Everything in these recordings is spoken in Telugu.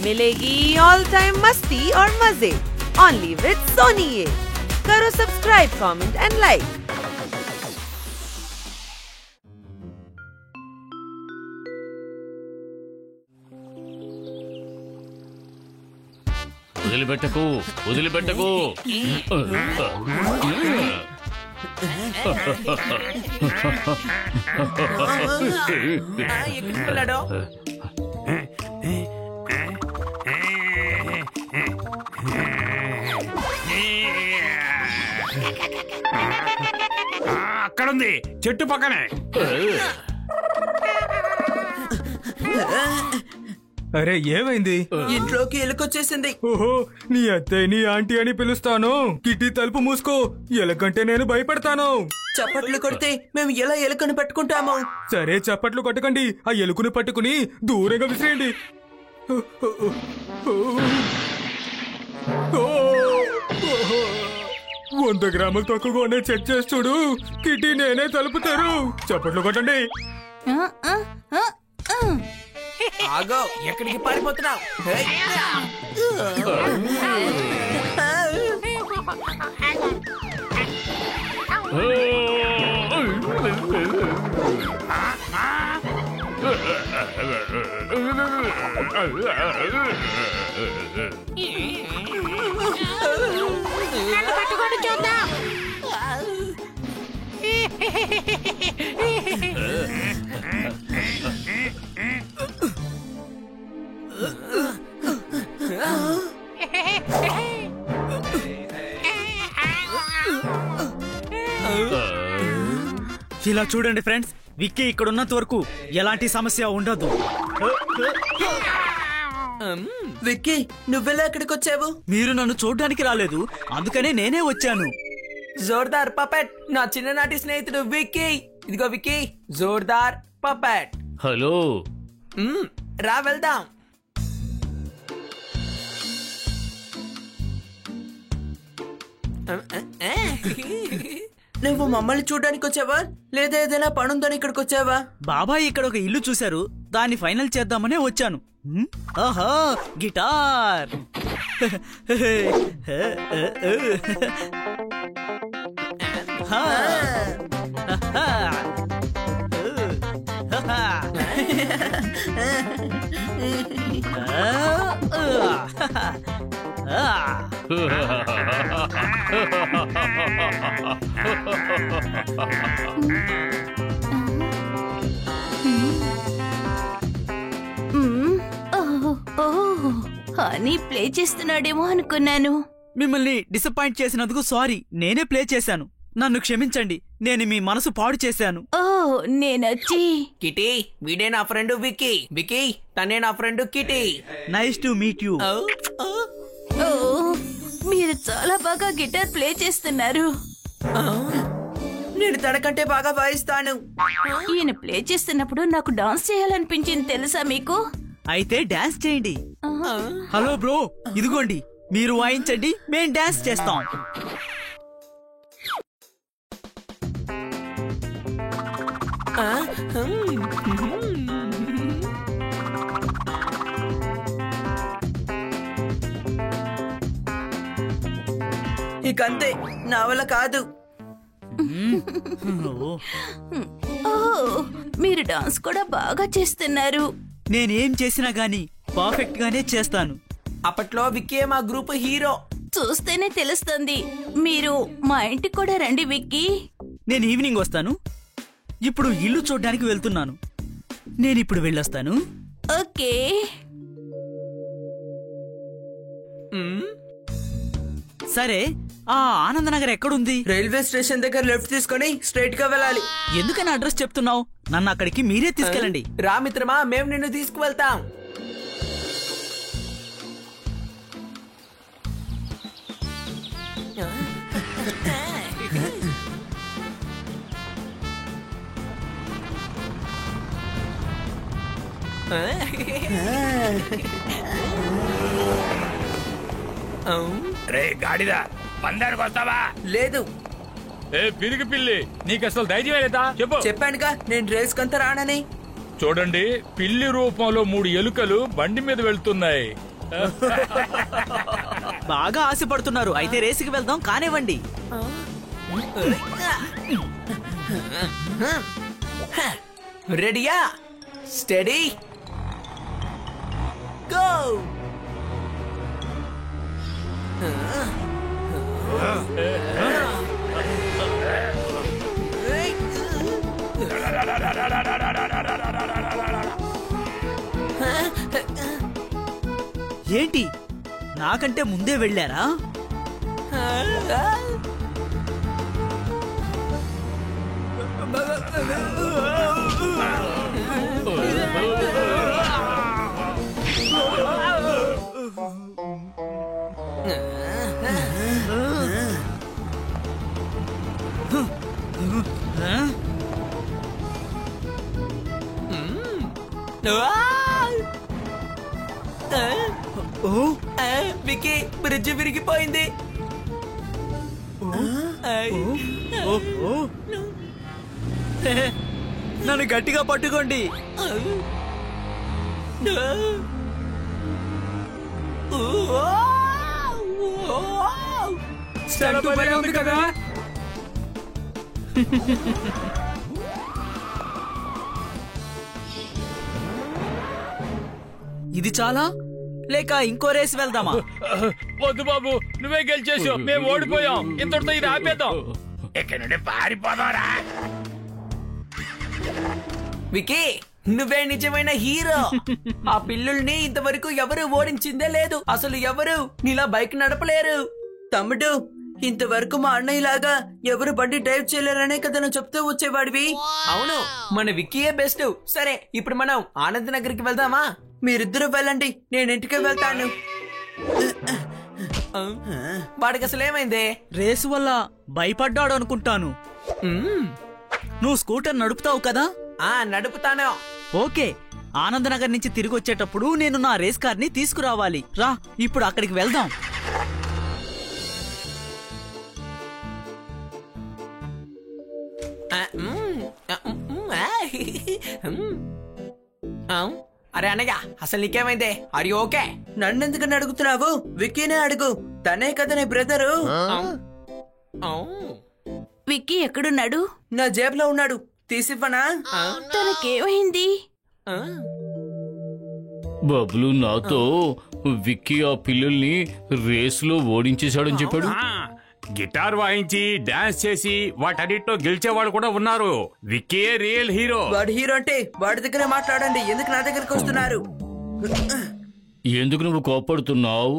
मिलेगी ऑल टाइम मस्ती और मजे ओनली विद सोनी। ये करो सब्सक्राइब, कमेंट एंड लाइक। వదిలిపెట్టకు అక్కడుంది చెట్టు పక్కనే. అరే ఏమైంది? ఇంట్లోకి ఎలుకొచ్చేసింది. ఓహో, నీ అత్తయ్య నీ ఆంటీ అని పిలుస్తాను. కిట్టి తలుపు మూసుకో, ఎలకంటే నేను భయపడతాను. చప్పట్లు కొడితే మేము ఎలా ఎలుకను పట్టుకుంటాము? సరే చప్పట్లు కొట్టకండి, ఆ ఎలుకను పట్టుకుని దూరంగా విసిరేయండి. 100 గ్రాములు తక్కువగా ఉండే చెక్ చేసి చూడు. కిట్టి నేనే తలుపుతారు. చప్పట్లు కొట్టండి. ఆగో, ఎక్కడికి పారిపోతున్నావు? ఇలా చూడండి ఫ్రెండ్స్, విక్కీ ఇక్కడ ఉన్నంత వరకు ఎలాంటి సమస్య ఉండదు. విక్కీ, నువ్వెలా ఎక్కడికి వచ్చావు? మీరు నన్ను చూడడానికి రాలేదు, అందుకనే నేనే వచ్చాను. జోర్దార్ పపెట్, నా చిన్ననాటి స్నేహితుడు విక్కీ. ఇదిగో విక్కీ, జోర్దార్ పపెట్. హలో, రా వెళ్దాం. నువ్వు మమ్మల్ని చూడడానికి వచ్చావా, లేదా ఏదైనా పనుందని ఇక్కడికి వచ్చావా? బాబాయ్ ఇక్కడ ఒక ఇల్లు చూశారు, దాన్ని ఫైనల్ చేద్దామనే వచ్చాను. ఆహా, గిటార్. హనీ ప్లే చేస్తున్నాడేమో అనుకున్నాను. మిమ్మల్ని డిసప్పాయింట్ చేసినందుకు సారీ. నేనే ప్లే చేశాను, నన్ను క్షమించండి. నేను మీ మనసు పాడు చేశాను. ఓ, నేనొచ్చి కిటీ, వీడే నా ఫ్రెండ్ విక్కీ. విక్కీ, తనే నా friend Kitty. Nice to meet you. Oh, మీరు చాలా బాగా గిటార్ ప్లే చేస్తున్నారు. నేను తనకంటే బాగా వాయిస్తాను. ఈయన ప్లే చేస్తున్నప్పుడు నాకు డాన్స్ చేయాలనిపించింది, తెలుసా మీకు? అయితే డాన్స్ చేయండి. హలో బ్రో, ఇదిగోండి, మీరు వాయించండి, మేం డాన్స్ చేస్తాం. ఇకంతే, నా వల్ల కాదు. ఓ, మీరు డాన్స్ కూడా బాగా చేస్తున్నారు. నేనేం చేసినా గానీ పర్ఫెక్ట్ గానే చేస్తాను. అప్పట్లో విక్కీ మా గ్రూప్ హీరో. చూస్తేనే తెలుస్తుంది. మీరు మా ఇంటికి కూడా రండి విక్కీ. నేను ఈవినింగ్ వస్తాను. ఇప్పుడు ఇల్లు చూడ్డానికి వెళ్తున్నాను. నేనిప్పుడు వెళ్ళొస్తాను. ఓకే. సరే, ఆ ఆనందనగర్ ఎక్కడుంది? రైల్వే స్టేషన్ దగ్గర లెఫ్ట్ తీసుకొని స్ట్రైట్ గా వెళ్ళాలి. ఎందుకని అడ్రస్ చెప్తున్నావు? నన్ను అక్కడికి మీరే తీసుకెళ్ళండి. రా మిత్రమా, మేము నిన్ను తీసుకువెళ్తాం. రే గాడిదా, పందానికి వస్తావా? లేదు. ఏ పిరిగి పిల్లి, నీకు అసలు ధైర్యం లేదా? చెప్పు. చెప్పానుగా, నేను రేస్ కంతా రానని. చూడండి, పిల్లి రూపంలో 3 ఎలుకలు బండి మీద వెళ్తున్నాయి. బాగా ఆశపడుతున్నారు. అయితే రేసుకి వెళ్దాం, కానివ్వండి. రెడీయా? Study go. ఏంటి, నాకంటే ముందే వెళ్ళారా? వికీ, బ్రిడ్జ్ విరిగిపోయింది. నన్ను గట్టిగా పట్టుకోండి. స్టంట్ భలే ఉంది కదా. ఇది చాలా, లేక ఇంకో రేసు వెళ్దామా? వద్దు బాబు, నువ్వే గెలిచేసావు, మేము ఓడిపోయాం. ఇంతటితో ఇది ఆపేద్దాం. ఇక్కడ నుండి పారిపోదారా. వికీ, నువ్వే నిజమైన హీరో. ఆ పిల్లుల్ని ఇంతవరకు ఎవరు ఓడించిందే లేదు. అసలు ఎవరు నీలా బైక్ నడపలేరు. తమ్ముడు, ఇంతవరకు మా అన్నయ్యలాగా ఎవరు బండి డ్రైవ్ చేయలేరనే కదా నువ్వు చెప్తూ వచ్చేవాడివి. అవును, మన విక్కీయే బెస్ట్. సరే, ఇప్పుడు మనం ఆనంద్ నగర్కి వెళ్దామా? మీరిద్దరూ వెళ్ళండి, నేను ఇంటికి వెళ్తాను. వాడికి అసలు ఏమైంది? రేసు వల్ల భయపడ్డాడు అనుకుంటాను. నువ్వు స్కూటర్ నడుపుతావు కదా? నడుపుతాను. ఓకే, ఆనందనగర్ నుంచి తిరిగి వచ్చేటప్పుడు నేను నా రేస్ కార్ ని తీసుకురావాలి. రా, ఇప్పుడు అక్కడికి వెళ్దాం. అరే అన్నయ్య, అసలు నీకేమైందే? అరి ఓకే? నన్నెందుకని అడుగుతున్నావు? విక్కీనే అడుగు, తనే కదా నీ బ్రదరు. విక్కీ ఎక్కడున్నాడు? నా జేబులో ఉన్నాడు, తీసివ్వనా? తనకేమైంది? బబ్లు నాతో విక్కీ ఆ పిల్లల్ని రేసులో ఓడించేశాడని చెప్పాడు. గిటార్ వాయించి డాన్స్ చేసి వాటన్నిటిలో గెలిచేవాళ్ళు కూడా ఉన్నారు. విక్కీయే రియల్ హీరో. వాడు హీరో అంటే వాడి దగ్గరే మాట్లాడండి, ఎందుకు నా దగ్గరికి వస్తున్నారు? ఎందుకు నువ్వు కోపడుతున్నావు?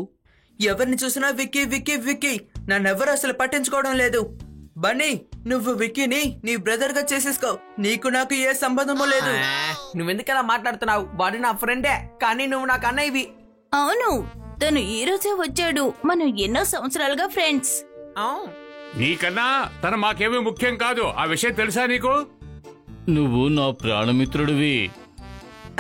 ఎవరిని చూసినా విక్కీ విక్కీ విక్కీ, నన్నెవరు అసలు పట్టించుకోవడం లేదు. బన్నీ, నువ్వు విక్కీని నీ బ్రదర్ గా చేసేసుకో, నీకు నాకు ఏ సంబంధము లేదు. నువ్వెందుకలా మాట్లాడుతున్నావు? వాడు నా ఫ్రెండే, కానీ నువ్వు నాకు అన్నయ్యవి. అవును, తను ఈ రోజే వచ్చాడు. మనం ఎన్నో సంవత్సరాలుగా ఫ్రెండ్స్. నీకన్నా తన మాకేమీ ముఖ్యం కాదు. ఆ విషయం తెలుసా నీకు? నువ్వు నా ప్రాణమిత్రుడివి.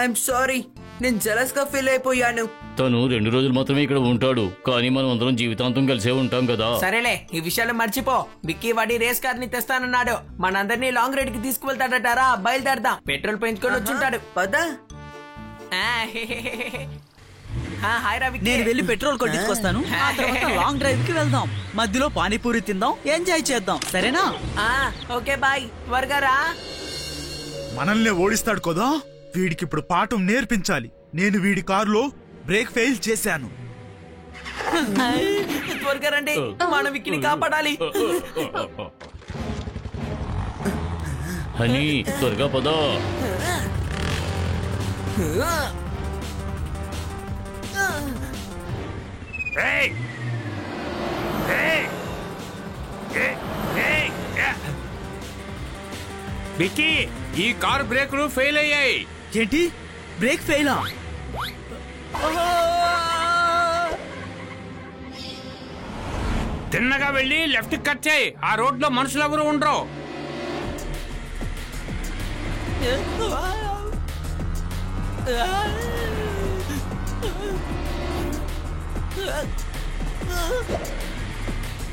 ఐఎమ్ సారీ, నేను జలస్ గా ఫీల్ అయిపోయాను. తను 2 రోజులు మాత్రమే ఇక్కడ ఉంటాడు, కానీ మనం అందరం జీవితాంతం కలిసే ఉంటాం కదా. సరేలే, ఈ విషయాలు మర్చిపో. విక్కీ వాడి రేస్ కార్ ని తెస్తానన్నాడు. మనందరినీ లాంగ్ రైడ్ కి తీసుకువెళ్తాడటారా? బయలుదేరదాం. పెట్రోల్ పెంచుకొని వచ్చుంటాడు. పదా. హాయ్ రా విక్కీ. నేను వెళ్ళి పెట్రోల్ కొట్టించుకొస్తాను. ఆ తర్వాత లాంగ్ డ్రైవ్ కి వెళ్దాం. మధ్యలో పానీపూరి తిందాం, ఎంజాయ్ చేద్దాం. సరేనా? Okay bye. త్వరగా రా. మనల్ని ఓడిస్తాడు కదా, వీడికిప్పుడు పాఠం నేర్పించాలి. నేను వీడి కారులో బ్రేక్ ఫెయిల్ చేశాను. త్వరగా రండి, మనం విక్కీని కాపాడాలి. హనీ, త్వరగా పదా. విక్కీ, ఈ కార్ బ్రేకులు ఫెయిల్ అయ్యాయి. ఏంటి, బ్రేక్ ఫెయిలా? తిన్నగా వెళ్ళి లెఫ్ట్ కట్ చేయి. ఆ రోడ్ లో మనుషులు ఎవరు ఉండరు.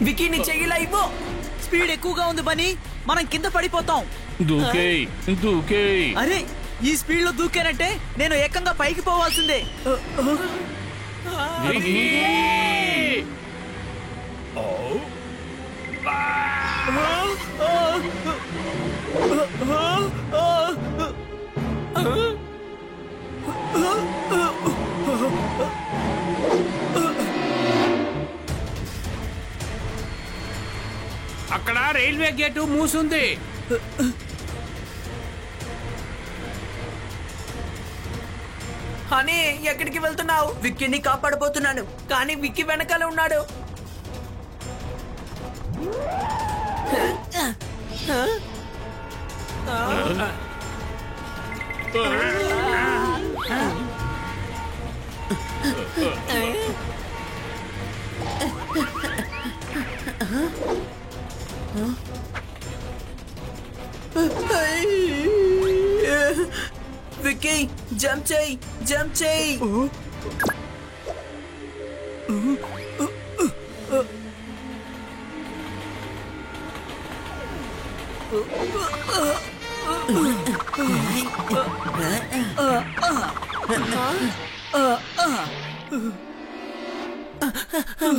విక్కీ, నీ చెయ్యిలా ఇవ్వు. స్పీడ్ ఎక్కువగా ఉంది బనీ, మనం కింద పడిపోతాం. దూకేయ్ దూకేయ్. అరే, ఈ స్పీడ్ లో దూకానంటే నేను ఏకంగా పైకి పోవాల్సిందే. విక్కీ! అక్కడ రైల్వే గేటు మూసుంది. హనీ ఎక్కడికి వెళ్తున్నావు? విక్కీని కాపాడబోతున్నాను. కానీ విక్కీ వెనకాల ఉన్నాడు. విక్కీ జంప్ చేయి, జంప్ చేయి.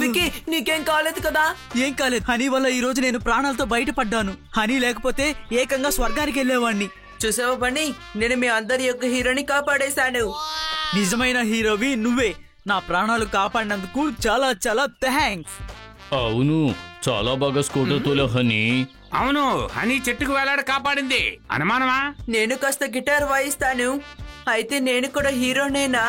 విక్కీ నీకేం కాలేదు కదా? ఏం కాలేదు. హనీ వల్ల ఈ రోజు నేను ప్రాణాలతో బయటపడ్డాను. హనీ లేకపోతే ఏకంగా స్వర్గానికి వెళ్ళేవాణ్ణి. చూసావా బన్నీ, నేను మీ అందరి యొక్క హీరోని కాపాడేశాను. నిజమైన హీరోవి నువ్వే. నా ప్రాణాలు కాపాడినందుకు చాలా చాలా థ్యాంక్స్. అవును, చాలా బాగా స్కూటర్ తోలే హనీ. అవును, హనీ చెట్టుకు వేలాడ కాపాడింది. అనుమానమా? నేను కాస్త గిటార్ వాయిస్తాను. అయితే నేను కూడా హీరోనేనా?